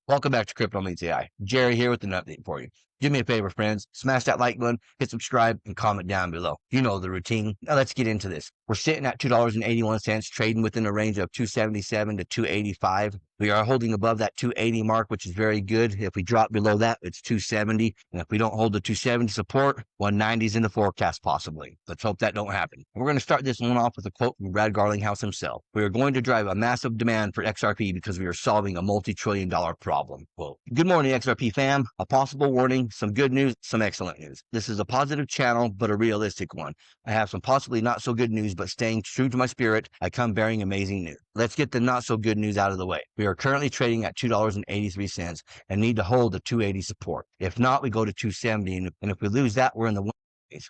Welcome back to Crypto Meets AI. Jerry here with an update for you. Do me a favor, friends. Smash that like button, hit subscribe, and comment down below. You know the routine. Now let's get into this. We're sitting at $2.81, trading within a range of 277 to 285. We are holding above that 280 mark, which is very good. If we drop below that, it's 270. And if we don't hold the 270 support, 190 is in the forecast possibly. Let's hope that don't happen. We're going to start this one off with a quote from Brad Garlinghouse himself. We are going to drive a massive demand for XRP because we are solving a multi-trillion-dollar problem. Quote. Good morning, XRP fam. A possible warning, some good news, some excellent news. This is a positive channel, but a realistic one. I have some possibly not so good news, but staying true to my spirit, I come bearing amazing news. Let's get the not so good news out of the way. We are currently trading at $2.83 and need to hold the 280 support. If not, we go to 270, and if we lose that, we're in the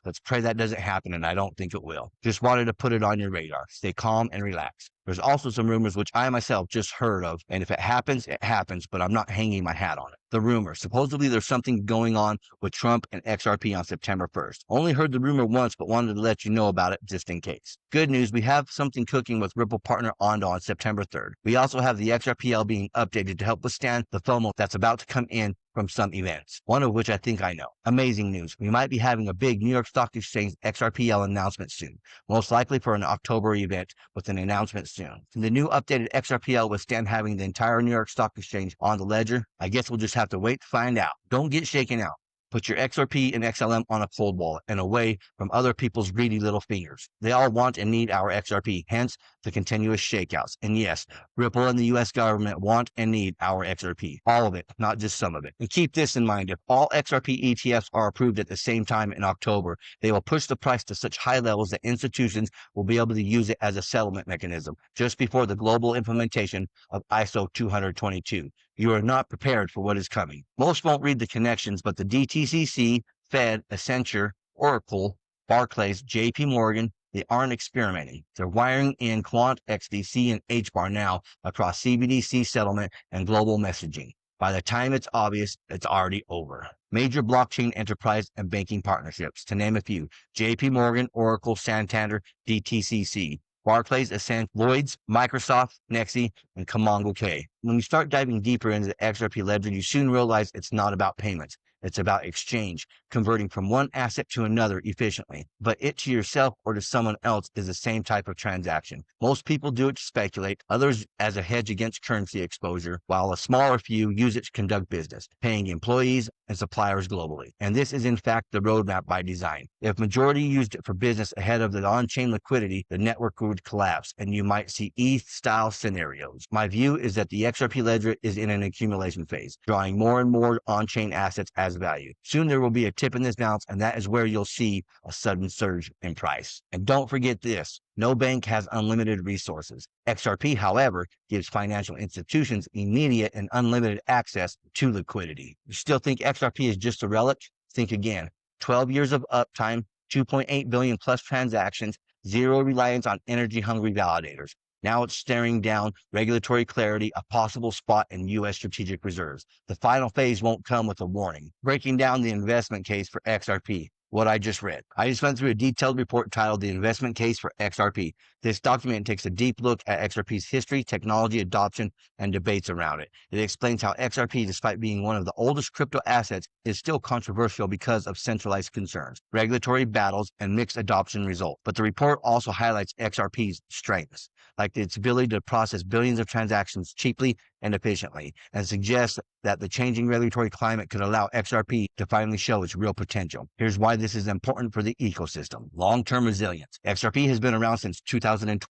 Let's pray that doesn't happen, and I don't think it will. Just wanted to put it on your radar. Stay calm and relax. There's also some rumors which I myself just heard of, and if it happens, it happens, but I'm not hanging my hat on it. The rumor. Supposedly there's something going on with Trump and XRP on September 1st. Only heard the rumor once, but wanted to let you know about it just in case. Good news, we have something cooking with Ripple partner ONDO on September 3rd. We also have the XRPL being updated to help withstand the FOMO that's about to come in from some events, one of which I think I know. Amazing news. We might be having a big New York Stock Exchange XRPL announcement soon, most likely for an October event with an announcement soon. Can the new updated XRPL withstand having the entire New York Stock Exchange on the ledger? I guess we'll just have to wait to find out. Don't get shaken out. Put your XRP and XLM on a cold wallet and away from other people's greedy little fingers. They all want and need our XRP, hence the continuous shakeouts. And yes, Ripple and the US government want and need our XRP. All of it, not just some of it. And keep this in mind, if all XRP ETFs are approved at the same time in October, they will push the price to such high levels that institutions will be able to use it as a settlement mechanism just before the global implementation of ISO20022. You are not prepared for what is coming. Most won't read the connections, but the DTCC, Fed, Accenture, Oracle, Barclays, JP Morgan, they aren't experimenting. They're wiring in Quant, XDC, and HBAR now across CBDC settlement and global messaging. By the time it's obvious, it's already over. Major blockchain enterprise and banking partnerships, to name a few: JP Morgan, Oracle, Santander, DTCC. Barclays, Ascent, Lloyds, Microsoft, Nexi, and Kamongo K. When you start diving deeper into the XRP ledger, you soon realize it's not about payments. It's about exchange, converting from one asset to another efficiently. But it to yourself or to someone else is the same type of transaction. Most people do it to speculate, others as a hedge against currency exposure, while a smaller few use it to conduct business, paying employees and suppliers globally. And this is in fact the roadmap by design. If majority used it for business ahead of the on-chain liquidity, the network would collapse and you might see ETH-style scenarios. My view is that the XRP ledger is in an accumulation phase, drawing more and more on-chain assets as value. Soon there will be a tip in this balance, and that is where you'll see a sudden surge in price. And don't forget this. No bank has unlimited resources. XRP, however, gives financial institutions immediate and unlimited access to liquidity. You still think XRP is just a relic? Think again. 12 years of uptime, 2.8 billion plus transactions, zero reliance on energy-hungry validators. Now it's staring down regulatory clarity, a possible spot in U.S. strategic reserves. The final phase won't come with a warning. Breaking down the investment case for XRP. What I just read. I just went through a detailed report titled The Investment Case for XRP. This document takes a deep look at XRP's history, technology adoption, and debates around it. It explains how XRP, despite being one of the oldest crypto assets, is still controversial because of centralized concerns, regulatory battles, and mixed adoption results. But the report also highlights XRP's strengths, like its ability to process billions of transactions cheaply and efficiently, and suggests that the changing regulatory climate could allow XRP to finally show its real potential. Here's why this is important for the ecosystem. Long-term resilience. XRP has been around since 2020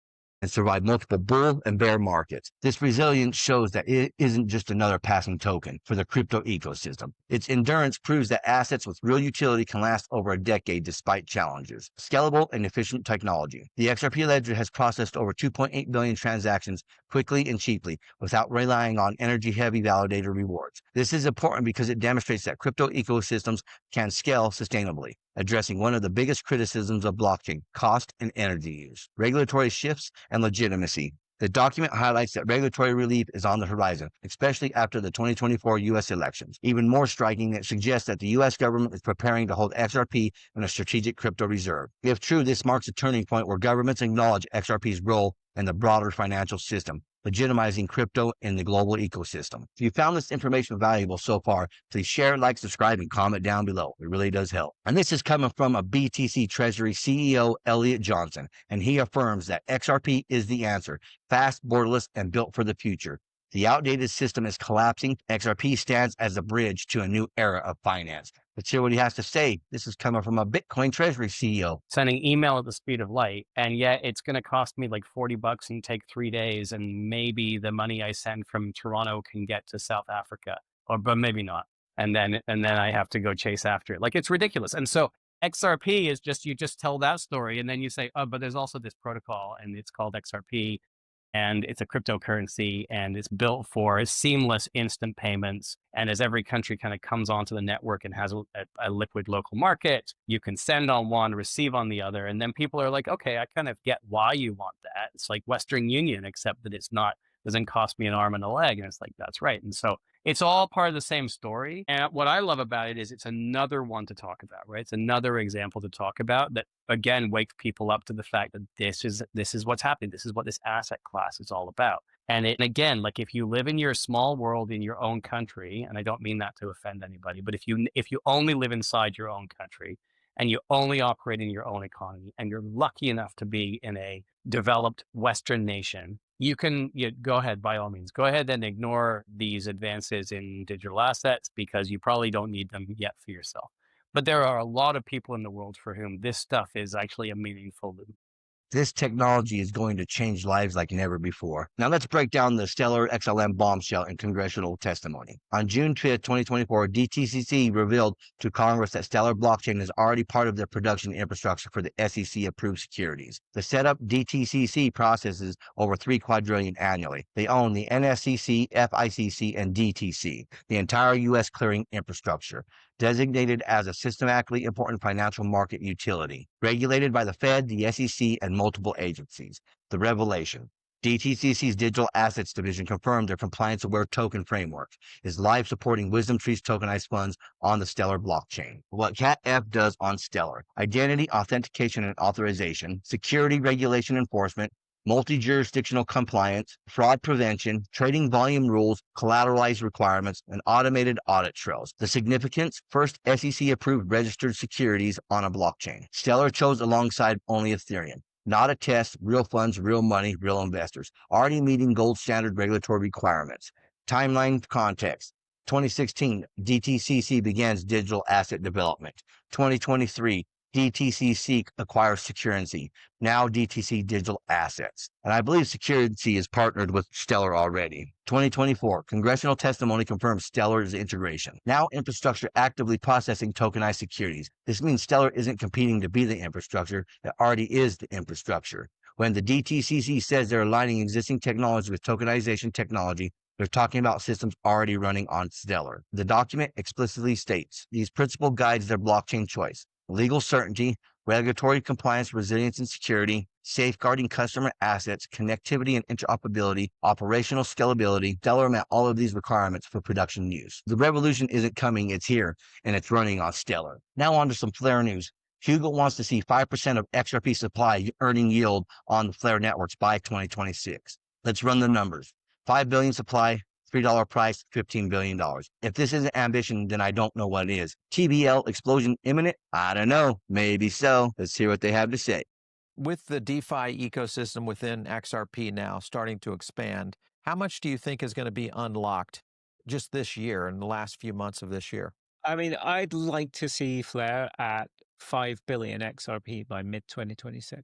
and survived multiple bull and bear markets. This resilience shows that it isn't just another passing token for the crypto ecosystem. Its endurance proves that assets with real utility can last over a decade despite challenges. Scalable and efficient technology. The XRP ledger has processed over 2.8 billion transactions quickly and cheaply without relying on energy-heavy validator rewards. This is important because it demonstrates that crypto ecosystems can scale sustainably, addressing one of the biggest criticisms of blockchain: cost and energy use. Regulatory shifts and legitimacy. The document highlights that regulatory relief is on the horizon, especially after the 2024 U.S. elections. Even more striking, it suggests that the U.S. government is preparing to hold XRP in a strategic crypto reserve. If true, this marks a turning point where governments acknowledge XRP's role in the broader financial system, legitimizing crypto in the global ecosystem. If you found this information valuable so far, please share, like, subscribe, and comment down below. It really does help. And this is coming from a BTC Treasury CEO, Elliot Johnson, and he affirms that XRP is the answer, fast, borderless, and built for the future. The outdated system is collapsing. XRP stands as a bridge to a new era of finance. Let's hear what he has to say. This is coming from a Bitcoin Treasury CEO. Sending email at the speed of light, and yet it's going to cost me like $40 and take 3 days, and maybe the money I send from Toronto can get to South Africa, but maybe not. And then I have to go chase after it. Like, it's ridiculous. And so XRP is just, you just tell that story, and then you say, oh, but there's also this protocol, and it's called XRP. And it's a cryptocurrency, and it's built for seamless instant payments. And as every country kind of comes onto the network and has a liquid local market, you can send on one, receive on the other. And then people are like, okay, I kind of get why you want that. It's like Western Union, except that it's not, doesn't cost me an arm and a leg. And it's like, that's right. And so it's all part of the same story. And what I love about it is it's another one to talk about, right? It's another example to talk about that, again, wakes people up to the fact that this is what's happening. This is what this asset class is all about. And again, like, if you live in your small world in your own country, and I don't mean that to offend anybody, but if you only live inside your own country and you only operate in your own economy, and you're lucky enough to be in a developed Western nation, you go ahead, by all means, go ahead and ignore these advances in digital assets, because you probably don't need them yet for yourself. But there are a lot of people in the world for whom this stuff is actually a meaningful loop. This technology is going to change lives like never before. Now let's break down the Stellar XLM bombshell in congressional testimony. On June 5th, 2024, DTCC revealed to Congress that Stellar blockchain is already part of their production infrastructure for the SEC-approved securities. The setup DTCC processes over 3 quadrillion annually. They own the NSCC, FICC, and DTC, the entire U.S. clearing infrastructure, designated as a systematically important financial market utility, regulated by the Fed, the SEC, and multiple agencies. The revelation. DTCC's Digital Assets Division confirmed their compliance-aware token framework is live supporting WisdomTree's tokenized funds on the Stellar blockchain. What Cat F does on Stellar: identity, authentication, and authorization, security, regulation, enforcement, multi-jurisdictional compliance, fraud prevention, trading volume rules, collateralized requirements, and automated audit trails. The significance: first SEC-approved registered securities on a blockchain. Stellar chose alongside only Ethereum. Not a test, real funds, real money, real investors. Already meeting gold standard regulatory requirements. Timeline context. 2016, DTCC begins digital asset development. 2023, DTCC acquires Securrency, now DTC Digital Assets. And I believe Securrency is partnered with Stellar already. 2024, congressional testimony confirms Stellar's integration. Now infrastructure actively processing tokenized securities. This means Stellar isn't competing to be the infrastructure, it already is the infrastructure. When the DTCC says they're aligning existing technology with tokenization technology, they're talking about systems already running on Stellar. The document explicitly states these principle guides their blockchain choice: legal certainty, regulatory compliance, resilience and security, safeguarding customer assets, connectivity and interoperability, operational scalability. Stellar met all of these requirements for production use. The revolution isn't coming, it's here, and it's running on Stellar. Now on to some Flare news. Hugo wants to see 5% of XRP supply earning yield on the Flare networks by 2026. Let's run the numbers. 5 billion supply, $3 price, $15 billion. If this isn't ambition, then I don't know what is. TBL explosion imminent? I don't know. Maybe so. Let's hear what they have to say. With the DeFi ecosystem within XRP now starting to expand, how much do you think is going to be unlocked just this year, in the last few months of this year? I mean, I'd like to see Flare at 5 billion XRP by mid-2026.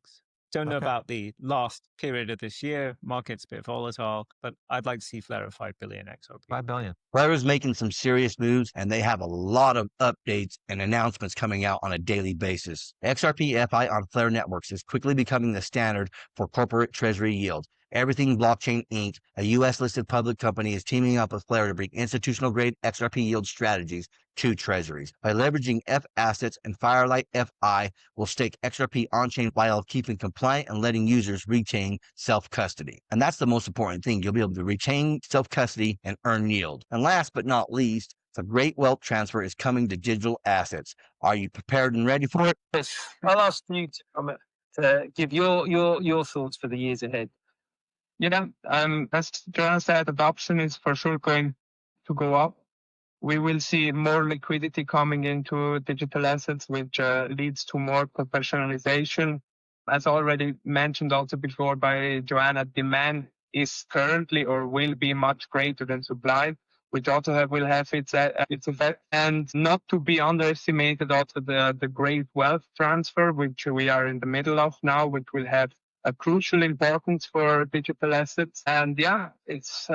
Don't know about the last period of this year. Market's a bit volatile, but I'd like to see Flare at 5 billion XRP. 5 billion. Flare is making some serious moves, and they have a lot of updates and announcements coming out on a daily basis. XRPFi on Flare networks is quickly becoming the standard for corporate treasury yield. Everything Blockchain Inc., a U.S.-listed public company, is teaming up with Flare to bring institutional-grade XRP yield strategies to treasuries. By leveraging F assets and Firelight FI will stake XRP on-chain while keeping compliant and letting users retain self-custody. And that's the most important thing. You'll be able to retain self-custody and earn yield. And last but not least, the great wealth transfer is coming to digital assets. Are you prepared and ready for it? Yes. I'll ask you to give your thoughts for the years ahead. Yeah, as Joanna said, adoption is for sure going to go up. We will see more liquidity coming into digital assets, which leads to more professionalization. As already mentioned also before by Joanna, demand is currently or will be much greater than supply, which also will have its effect. And not to be underestimated also the great wealth transfer, which we are in the middle of now, which will have a crucial importance for digital assets. And yeah, it's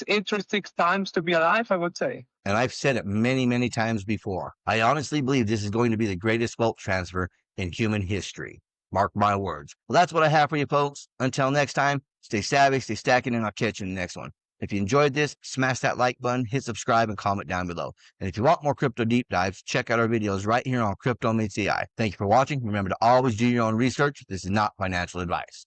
interesting times to be alive, I would say. And I've said it many, many times before. I honestly believe this is going to be the greatest wealth transfer in human history. Mark my words. Well, that's what I have for you folks. Until next time, stay savvy, stay stacking, and I'll catch you in the next one. If you enjoyed this, smash that like button, hit subscribe, and comment down below. And if you want more crypto deep dives, check out our videos right here on Crypto Meets AI. Thank you for watching. Remember to always do your own research. This is not financial advice.